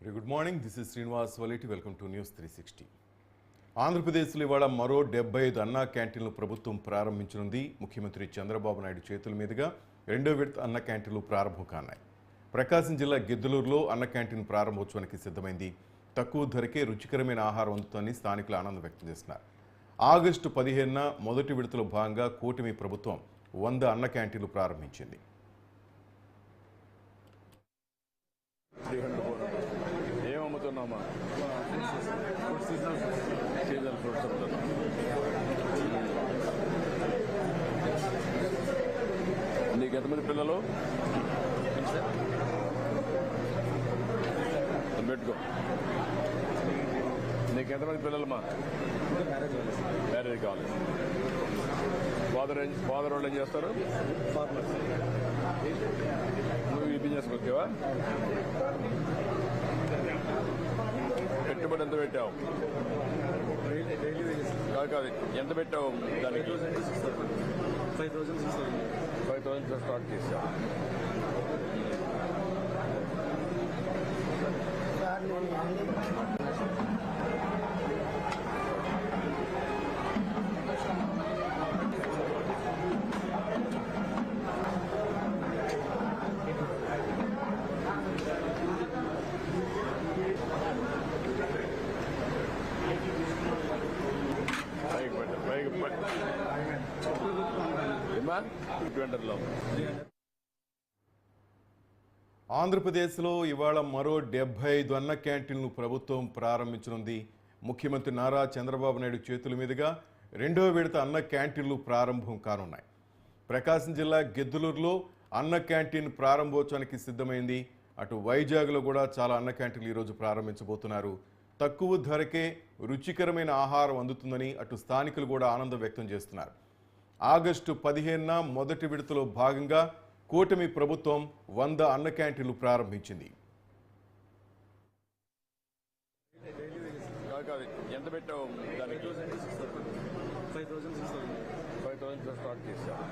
Very good morning. This is Srinivas Valeti. Welcome to News 360. ఆంధ్రప్రదేశ్లో ఇవాళ మరో 75 అన్నా క్యాంటీన్లు ప్రభుత్వం ప్రారంభించనుంది. ముఖ్యమంత్రి చంద్రబాబు నాయుడు చేతుల మీదుగా రెండో విడత అన్న క్యాంటీన్లు ప్రారంభం కానున్నాయి. ప్రకాశం జిల్లా గిద్దలూరులో అన్న క్యాంటీన్ ప్రారంభోత్సవానికి సిద్ధమైంది. తక్కువ ధరకే రుచికరమైన ఆహారం అందుతుందని స్థానికులు ఆనందం వ్యక్తం చేస్తున్నారు. ఆగస్టు 15న మొదటి విడతలో భాగంగా కూటమి ప్రభుత్వం 100 అన్న క్యాంటీన్లు ప్రారంభించింది. నీకు ఎంతమంది పిల్లలు పెట్టుకో? నీకు ఎంతమంది పిల్లలమ్మా? మ్యారేజ్ కావాలి. ఫాదర్ వాళ్ళు ఏం చేస్తారు? నువ్వు ఈ బిజినెస్ వచ్చావా? పెట్టుబడి ఎంత పెట్టావు? కాదు, ఎంత పెట్టావు దానికి? 5,000 స్టార్ట్ చేసావు. ఆంధ్రప్రదేశ్లో ఇవాళ మరో 75 అన్న క్యాంటీన్లు ప్రభుత్వం ప్రారంభించనుంది. ముఖ్యమంత్రి నారా చంద్రబాబు నాయుడు చేతుల మీదుగా రెండో విడత అన్న క్యాంటీన్లు ప్రారంభం కానున్నాయి. ప్రకాశం జిల్లా గిద్దలూరులో అన్న క్యాంటీన్ ప్రారంభోత్సవానికి సిద్ధమైంది. అటు వైజాగ్లో కూడా చాలా అన్న క్యాంటీన్లు ఈరోజు ప్రారంభించబోతున్నారు. తక్కువ ధరకే రుచికరమైన ఆహారం అందుతుందని అటు స్థానికులు కూడా ఆనందం వ్యక్తం చేస్తున్నారు. ఆగస్టు 15న మొదటి విడతలో భాగంగా కూటమి ప్రభుత్వం 100 అన్న క్యాంటీన్లు ప్రారంభించింది. ఎంత పెట్టావు దానికి? 5,000 స్టార్ట్ చేసావు.